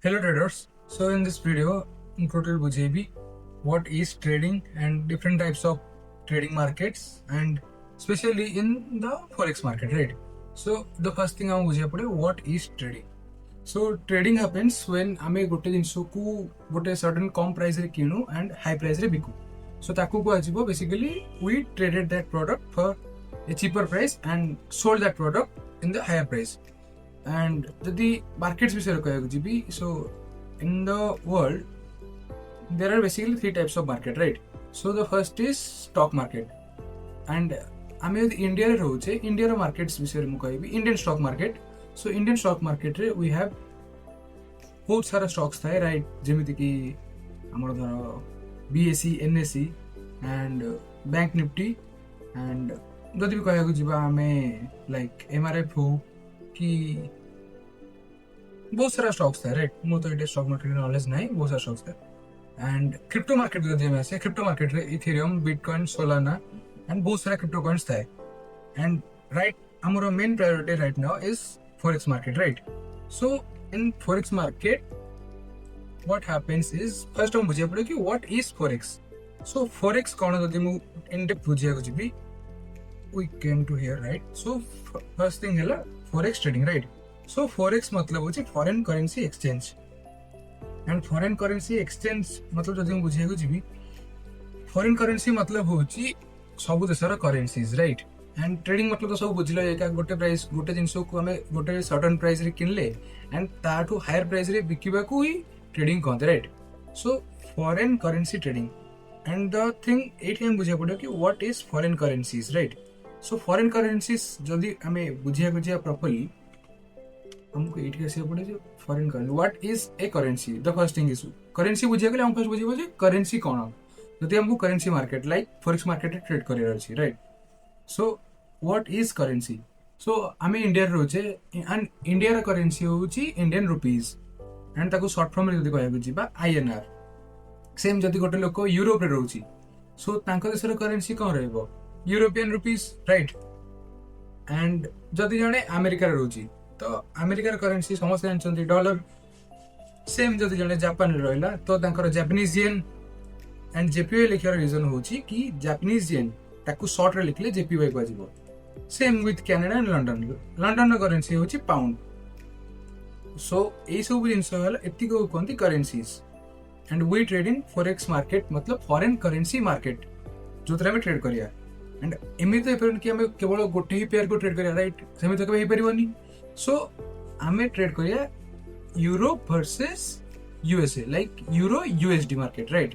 Hello traders. So in this video, in total बुझेबी what is trading and different types of trading markets and especially in the forex market, right? So the first thing हम बुझे पड़े what is trading. So trading happens when आमे गोटे जिनसो को गोटे certain कम price रे किनु and high price रे बिकु. So ताकू को आजिबो basically we traded that product for a cheaper price and sold that product in the higher price. And the markets विषय कहूँ so in the world there are basically three types of market, right? So the first is stock market and आम India रे रोचे India रो markets विषय मु कहबी Indian stock market. So Indian stock market रे we have बहुत सारा stocks थाए, राइट? जेमिति कि हमर धर BSE NSE and bank Nifty and जदि भी कहया जिबा हमें लाइक एमआरएफ हो कि बहुत सारा स्टॉक्स था, राइट? मो तो ये स्टॉक मार्केट नॉलेज नहीं, बहुत सारा स्टॉक्स था. एंड क्रिप्टो मार्केट जदि हम ऐसे क्रिप्टो मार्केट रे इथेरियम बिटकॉइन सोलाना एंड बहुत सारा क्रिप्टो कॉइन्स था. एंड राइट हमरो main priority right now is forex market, right? So in forex market what happens is first हम बुझे पड़े कि what is forex. So forex कौन जदि मु in depth बुझिया को जिबी we came to here, right? So first thing है forex trading, right? So forex मतलब होची foreign currency exchange and foreign currency exchange मतलब जदि हम बुझिया को जिबी foreign currency मतलब होची सब देशर currencies, right? एंड ट्रेडिंग मतलब तो सब बुझिल एका गोटे प्राइस गोटे जिनस को आम गोटे सर्टन प्राइस रे किनले एंड ताठू हायर प्राइस रे बिकिबा को ही ट्रेडिंग कहते, right? So foreign currency trading and the thing एठी हम बुझिया पड़ो कि what is foreign currencies, right? So foreign currencies जदि आमे बुझिया प्रॉपर्ली हमको एठी आसे पड़े जे foreign currency what is a currency. The first thing is currency बुझिया गेले हम फर्स्ट बुझिबो जे करेंसी कोन. जदि हमको currency market like forex market रे ट्रेड करियर अछि, right? So what is currency? So आमे इंडिया रोचे एंड इंडिया रा करेंसी होची इंडियन रुपीस एंड ताको शॉर्ट फॉर्म रे जदी कहया जिबा INR. सेम जदी गोटे लोक यूरोप रे रहउची सो तांको देशर करेंसी कोन रहइबो यूरोपियन रुपीस, राइट? एंड जदी जने अमेरिका रे रहउची तो अमेरिका रा करेंसी समस्त जानचंती डॉलर. सेम जदी जने जापान रे रहला तो तांकर जापानीज येन एंड जेपीवाई लिखियार रीजन होची कि जापानीज येन ताकू शॉर्ट रे लिखले जेपीवाई को आजिबो. Same with Canada and London. London रो करेंसी होची पाउंड. सो ए सब जिंस हला एति को कोंती currencies and we trade in forex market मतलब फॉरेन करेंसी मार्केट जोतरा में ट्रेड करिया. एंड एमि तो एपरन कि हमें केवल गोटे ही पेयर को ट्रेड करिया, राइट? सेमि तो कबे हे परिबोनी. सो हमें ट्रेड करिया euro versus USA like euro USD market, right?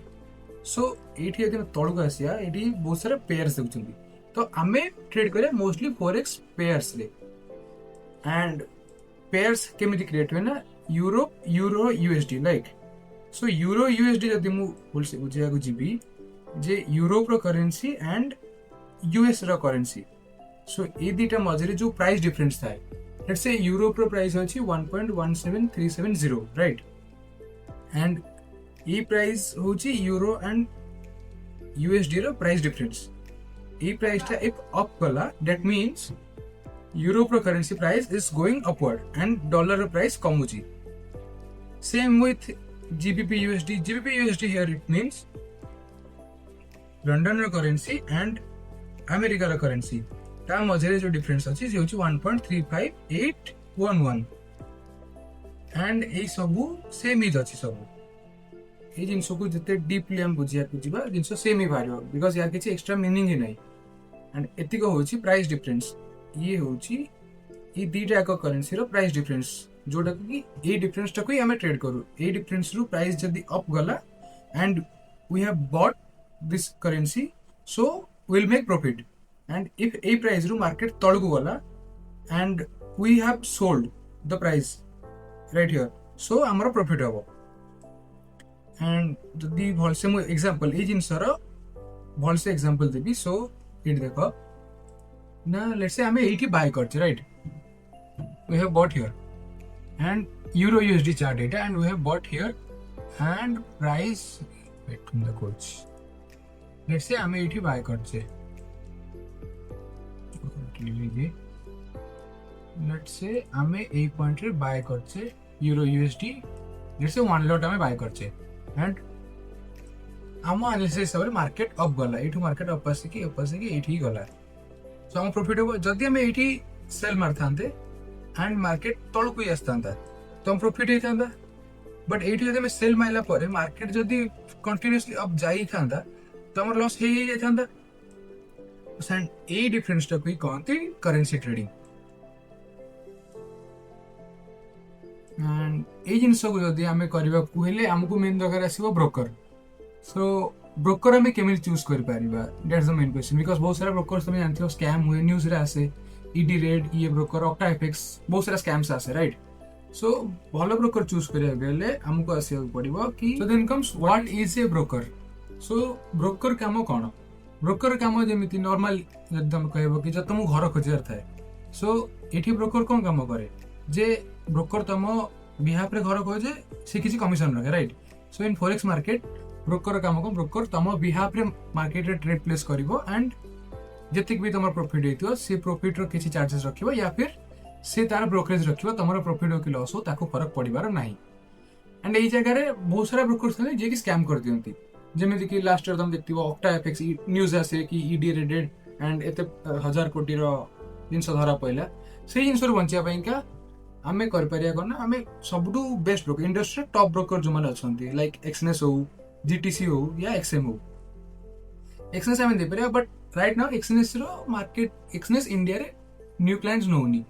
So एठी यदि तळु को आसिया एठी बहुत सारा पेयर्स देखुछंती तो आमे ट्रेड करिया मोस्टली फॉरेक्स पेयर्स रे. एंड पेयर्स केमिति क्रिएट हुए ना euro USD like. So euro USD जदि मु बोलसे बुझिया को जिबी जे यूरोप रो करेंसी एंड यूएस रो करेंसी. सो ए दीटा मझरे जो प्राइस डिफरेंस थाए लेट्स से यूरोप रो प्राइस अछि 1.17370, राइट? एंड ई प्राइस होची यूरो एंड यूएसडी रो प्राइस डिफरेंस. ई प्राइस टा इफ अप गला दैट मींस यूरोप रो currency price is going upward and dollar रो प्राइस कम होची. Same with GBP USD here it means London रो करेंसी एंड अमेरिका रो करेंसी ता मझरे जो डिफरेंस अछि से होची 1.35811 एंड ए सबु सेम इज अछि. सबु ये जिनस को जिते डीपली हम बुझिया बुझिबा जिनस सेम ही भारियो बिकॉज़ यार किछि एक्स्ट्रा मीनिंग ही नहीं. एंड एतिको होची प्राइस डिफरेंस. ये होची ये दीटा को करेंसी रो प्राइस डिफरेंस जोटा कि ए डिफरेंस टा को हमें ट्रेड करू. ए डिफरेंस रू प्राइस जदी अप गला and we have bought this currency so we will make profit. And if a price रू मार्केट तळको गला and we have sold the price right here so हमरो प्रॉफिट हबो. And जदि भलसे मु example A जिनसर भलसे example Devi. So it देखो ना let's say हमें एटी बाय करछे, right? We have bought here and euro USD chart data and we have bought here and price wait from the coach. Let's say हमें at buy करछे let's say हमें a point रे buy करछे euro USD let's say 1 lot आम bye करचे and आम analysis हिसाब से मार्केट अप गला ये मार्केट अप आसिकी ये गला सो आम प्रॉफिट हम जदि आम ये सेल मार था एंड मार्केट तलू ही आसता तो आम प्रॉफिट होता बट ये जब सेल मारला पर मार्केट जदि कंटिन्यूअसली अप जाई था तो आम लॉस हो जाता ये डिफरेंस टाक कहते करेन्सी ट्रेडिंग एंड ये जिनस को जदि आम करने आमको मेन दरकार आसो ब्रोकर सो ब्रोकर आम केमी चूज कर that's the main question because बहुत सारा ब्रोकर तुम जानते हो स्कैम हुए न्यूज रे आसे ईडी रेड ये ब्रोकर ऑक्टा एफएक्स बहुत सारा स्कैम्स आसे राइट सो भल ब्रोकर चूज करें आमको आसो पड़ो कि so then comes what is a broker so broker काम कौन ब्रोकर काम जमी नॉर्मल एकदम कह कि जब तुम घर खोजार थाए सो ये ब्रोकर कौन काम करे जे ब्रोकर तुम बिहाफ रे घर खोजे से किसी कमिशन रखे राइट सो इन फॉरेक्स मार्केट ब्रोकर काम को ब्रोकर तुम बिहाफ रे मार्केट रे ट्रेड प्लेस करिवो एंड जतिक भी तुम प्रॉफिट होइतो से प्रॉफिट रो किसी चार्जेस रखिवो या फिर से तार ब्रोकरेज रखिवो तुमर प्रॉफिट हो कि लॉस हो ताको फरक पड़िबार नाही एंड एई जगह रे बहुत सारा ब्रोकर थाने जे कि स्कैम कर दियंती जेमिति कि लास्ट ईयर तुम देखथिबो ऑक्टा एफएक्स न्यूज आसे कि ईडी रेडेड एंड एते 1000 कोटी रो जिनस धरा पइला से जिनस रो बंचिया पई का आमे कर परिया कोना आमे सबटू best broker industry top broker जो माने अछंती लाइक एक्सनेस हो जीटीसी हो या एक्सएम हो एक्सनेस आमे दे परिया बट राइट नाउ एक्सनेस रो मार्केट एक्सनेस इंडिया रे न्यू क्लाइंट्स नोनी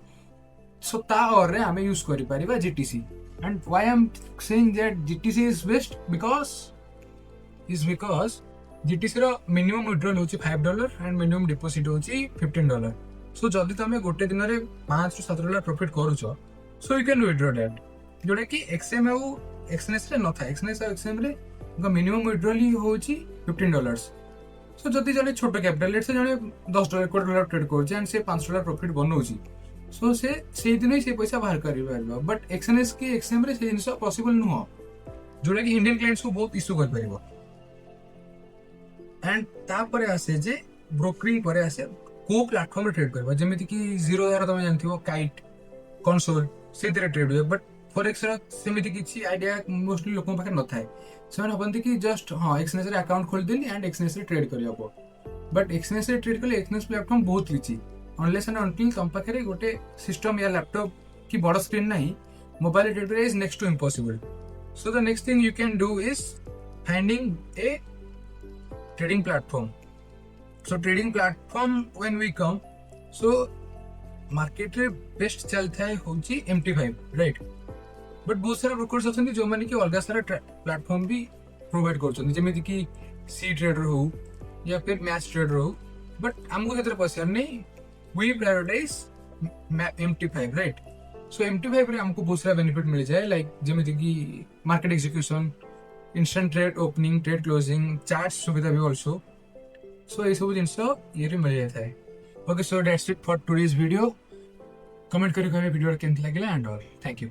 सो ता और रे आमे यूज करि परिबा GTC and why I am saying that GTC is best because GTC रो मिनिमम विड्रॉल होची $5 एंड मिनिमम डिपॉजिट होची $15 सो जदि तुम गोटे दिन में $5 से $7 प्रॉफिट करुच so you can withdraw that जोटा कि एक्सएम आउ एक्सनेस रे न था एक्सनेस आउ एक्सएम रे मिनिमम विड्रॉल ही होची $15 सो जदि जने छोट कैपिटल लेट से जने $10 $1 ट्रेड करछ एंड से $5 प्रॉफिट बनौची सो से दिन ही से पैसा बाहर करि परबा बट एक्सएनएस की एक्सएम रे से जिंस पॉसिबल नुह जोटा कि इंडियन क्लाइंट्स को बहुत इश्यू कर परबो एंड तापर आसे जे ब्रोकरिंग पर आसे को प्लेटफॉर्म रे ट्रेड करबा जेमिति कि जीरो द्वारा तुम जानथिबो काइट कंसोल से तेरे ट्रेड हुए बट फॉरेक्स रा सेमिति किछि आइडिया मोस्टली लोकन पाखे न थाए सेमन हबंती कि जस्ट हां एक्सनेस रे अकाउंट खोल देली एंड एक्सनेस रे ट्रेड करियो को बट एक्सनेस रे ट्रेड करले एक्सनेस प्लेटफॉर्म बहुत किछि अनलेस एंड अनटिल तुम पाखे रे गोटे सिस्टम या लैपटॉप की बड़ स्क्रीन नहीं mobile trade is next to impossible so the next thing you can do is finding a trading platform so trading platform when we come so market रे best चलता है होची MT5 right but बहुत सारा brokers अछंती जो माने कि अलग सारा प्लेटफॉर्म भी प्रोवाइड करछंती जेमिति कि सी ट्रेडर हो या फिर मैच ट्रेडर हो बट हमको केतर पसंद नहीं we prioritize MT5 right so MT5 रे हमको बहुत सारा बेनिफिट मिल जाए लाइक जेमिति कि market execution instant trade opening trade closing chart सुविधा भी ऑल्सो सो ये सब जिनस ये मिल जाता है okay so that's it for today's video comment करिए वीडियो केमती लगे एंड ऑल थैंक यू।